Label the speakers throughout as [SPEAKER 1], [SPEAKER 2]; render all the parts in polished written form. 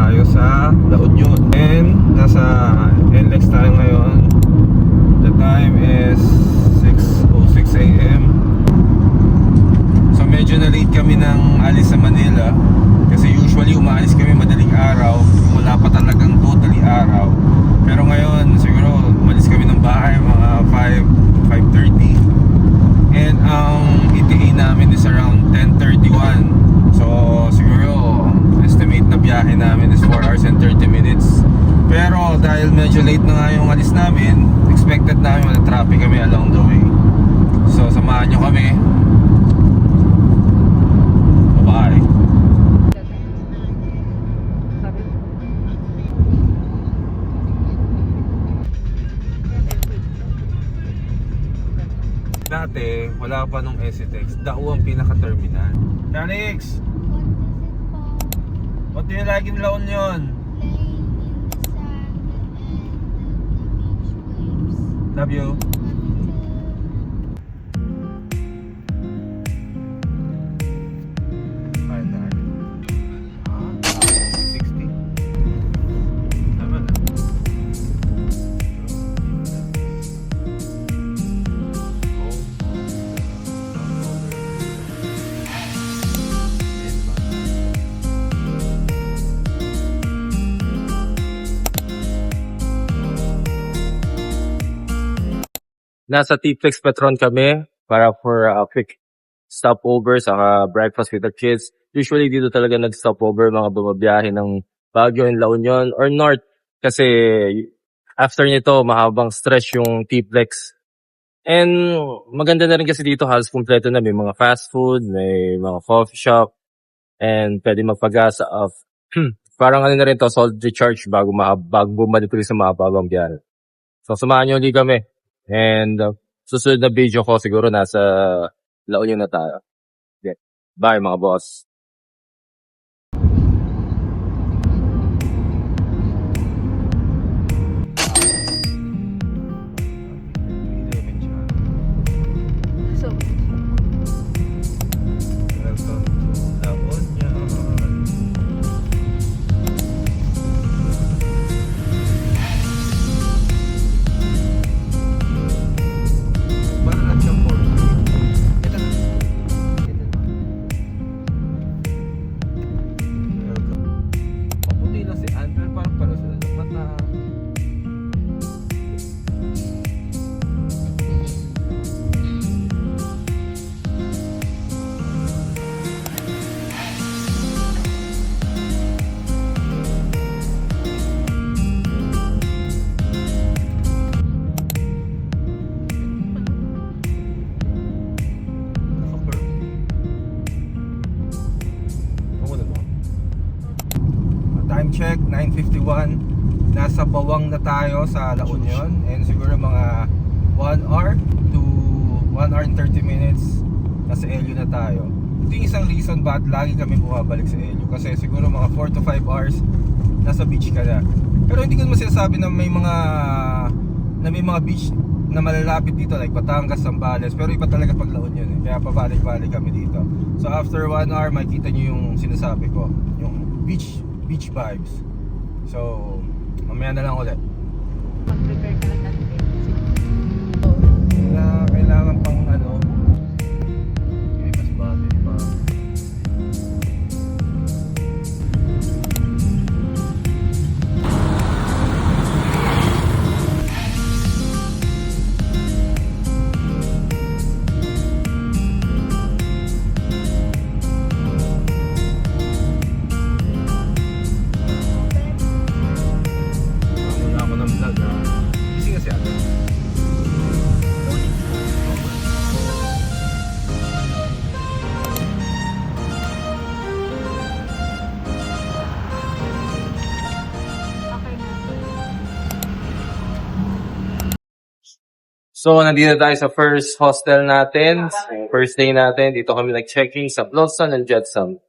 [SPEAKER 1] tayo sa La Union. And nasa NLEX tayo ngayon. The time is 6:06 AM. So medyo na late kami ng alis sa Manila. Kasi usually umaalis kami madaling araw. Wala pa talagang totally araw. Pero ngayon siguro umalis kami ng bahay mga 5:30. And ang ETA namin is around 10:31. So siguro estimate na biyahe namin is 4 hours and 30 minutes. Pero dahil medyo late na nga yung alis namin, expected namin traffic kami along the way. So samahan nyo kami. Bye-bye. Dati, wala pa nung SCTEX, Dao ang pinaka-terminal. Yanix! What do you like in La Union? Love you. Nasa T-Flex Petron kami para for a quick stopover sa breakfast with the kids. Usually dito talaga nag-stopover mga bumabiyahe ng Baguio and La Union or North kasi after nito mahabang stretch yung T-Flex. And maganda na rin kasi dito halos kumpleto na, may mga fast food, may mga coffee shop, and pwede magpagasa of parang ano na rin to, salt recharge bago bumalik ulit sa mahabang biyahe. So samahan nyo ulit kami. And susunod na video ko siguro nasa La Union na tayo. Okay. Bye mga boss.
[SPEAKER 2] So,
[SPEAKER 1] Welcome to La Union. Parang nagsiyang port. Ito na. Welcome. Paputi lang si Ann, pero parang pala sila ng mata. Time check, 9:51. Nasa Bawang na tayo sa La Union. And siguro mga 1 hour to 1 hour and 30 minutes nasa Elio na tayo. Ito yung isang reason bakit lagi kami bumabalik sa Elio. Kasi siguro mga 4 to 5 hours nasa beach ka na. Pero hindi ko naman sinasabi na may mga beach na malalapit dito like Batangas, Zambales. Pero iba talaga pag La Union eh. Kaya pabalik-balik kami dito. So after 1 hour makita nyo yung sinasabi ko, yung beach vibes. So, mamaya na lang ulit.
[SPEAKER 2] mag-prepare ka lang natin.
[SPEAKER 1] Kailangan pang ano. Okay, mas bagay pa. Wala ako ng vlog ha. Gising kasi ako.
[SPEAKER 2] Okay na.
[SPEAKER 1] So, nandito tayo sa first hostel natin. First day natin. Dito kami nag-checking sa Blossom and Jetsam.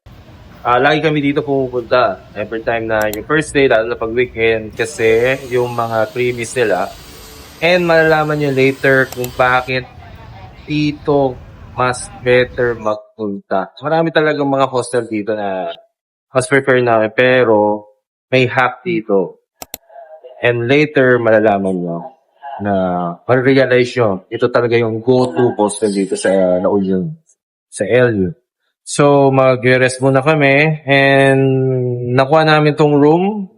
[SPEAKER 1] Lagi kami dito pumupunta. Every time na yung first day, lalo na pag weekend. Kasi yung mga freebies nila. And malalaman nyo later kung bakit dito mas better magpunta. Marami talagang mga hostel dito na mas prefer namin. Pero may hack dito. And later, malalaman nyo na ma-realize nyo, ito talaga yung go-to poster dito sa La Union, sa LU. So, mag-rest muna kami and nakuha namin tong room.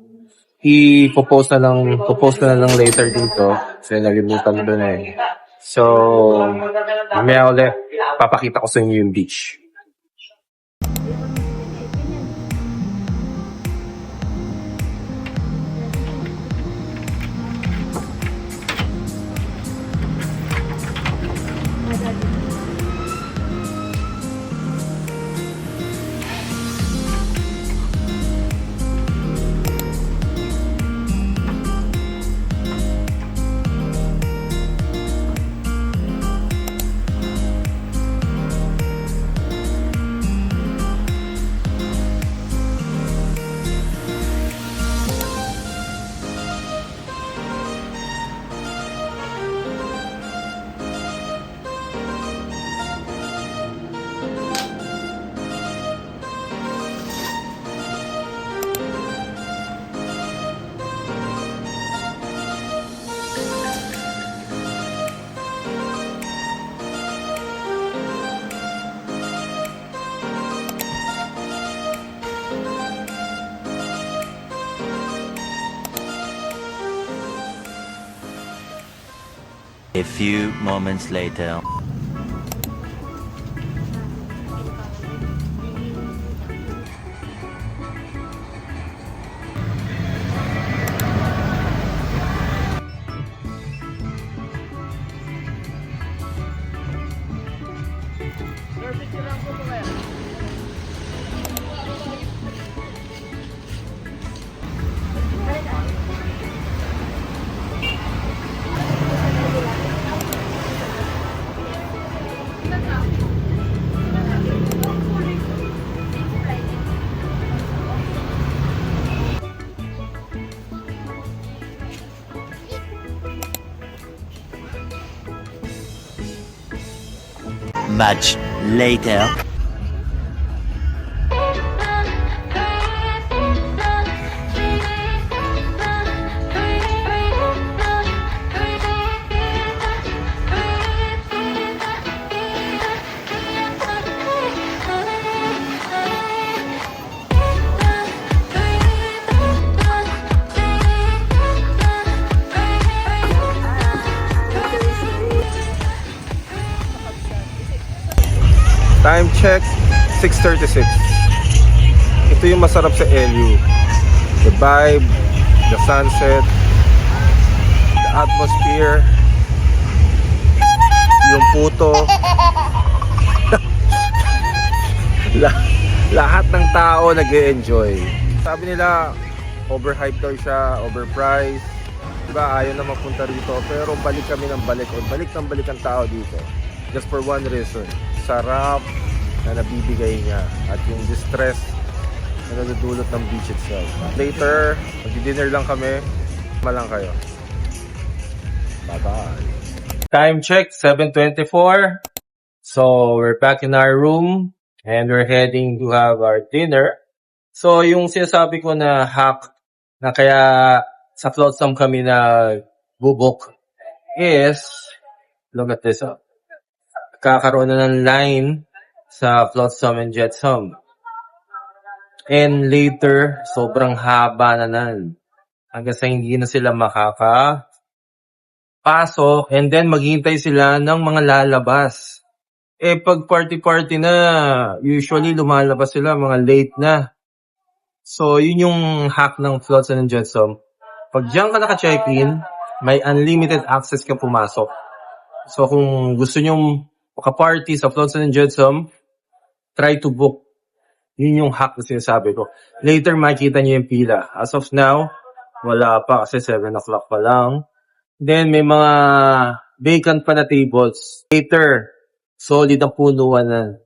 [SPEAKER 1] I-post na lang later dito. Kasi nalimutan ko na eh. So, mamaya ulit, papakita ko sa inyo yung beach.
[SPEAKER 3] A few moments later. Much later.
[SPEAKER 1] Time check, 6:36. Ito yung masarap sa LU. The vibe, the sunset, the atmosphere, yung puto. Lahat ng tao nag-e-enjoy. Sabi nila, overhyped daw siya, overpriced. Diba, ayaw na mapunta rito. Pero balik kami ng balik. Balik ng balik ang tao dito. Just for one reason. Sarap na nabibigay niya. At yung distress na nadudulot ng beach itself. Later, mag-dinner lang kami. Malang kayo. Bye-bye. Time check, 7:24. So, we're back in our room. And we're heading to have our dinner. So, yung sinasabi ko na hack na kaya sa Flotsam kami na bubok is, look at this up. Kakaroon na ng line sa Flotsam and Jetsam. And later, sobrang haba na nan. Hanggang sa hindi na sila makakapasok. And then, maghihintay sila ng mga lalabas. Eh, pag party-party na, usually lumalabas sila, mga late na. So, yun yung hack ng Flotsam and Jetsam. Pag diyan ka naka-check-in, may unlimited access ka pumasok. So, kung gusto nyong maka-party sa Flotsam and Jetsam, try to book. Yun yung hack na sinasabi ko. Later, makikita nyo yung pila. As of now, wala pa kasi 7 o'clock pa lang. Then, may mga vacant pa na tables. Later, solid ang punuan na.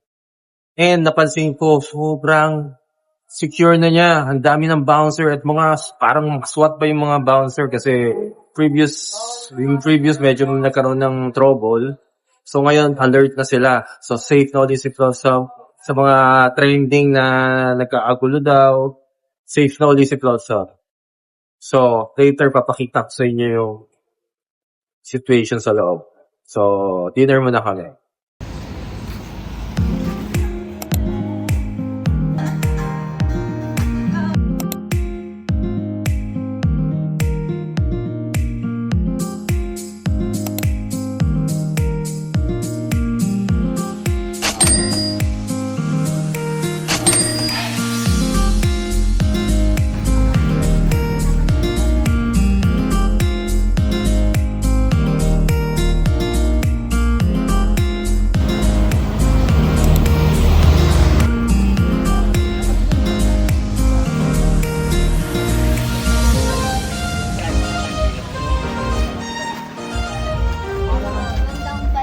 [SPEAKER 1] And napansin ko, sobrang secure na niya. Ang dami ng bouncer at mga parang SWAT pa yung mga bouncer kasi yung previous medyo nagkaroon ng trouble. So ngayon, alert na sila. So safe na ulit si Flotsam sa mga trending na nagkaagulo daw.
[SPEAKER 4] safe na ulit si Closer. So, later papakita ko sa inyo yung situation sa loob. So, dinner muna kami.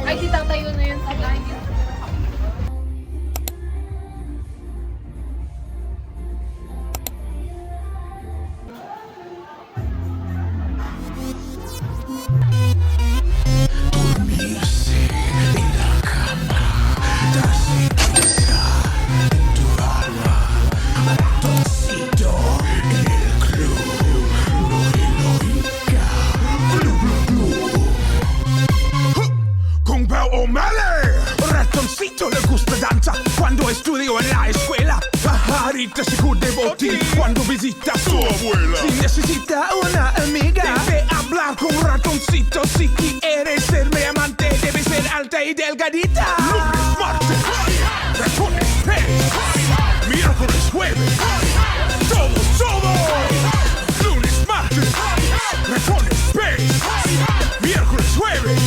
[SPEAKER 2] Ay, di tatayo na yun. Ay,
[SPEAKER 5] Con Pao O'Malley, ratoncito le gusta danza cuando estudio en la escuela. Pajarita se cubre botín cuando visita a su abuela. Si necesita una amiga, debe hablar con ratoncito. Si quieres ser mi amante, debe ser alta y delgadita. Lunes, martes, ratones, miércoles, jueves, todo. Lunes, martes, ratones, miércoles, jueves.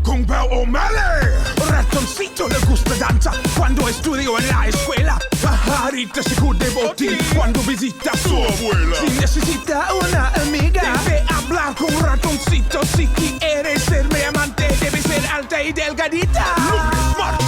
[SPEAKER 5] Con Pao O'Malley, ratoncito le gusta danza cuando estudio en la escuela. Pajarita se cubre botín cuando visita a su abuela. Si necesita una amiga, debe hablar con ratoncito. Si quieres ser mi amante, debe ser alta y delgadita. Lunes, martes,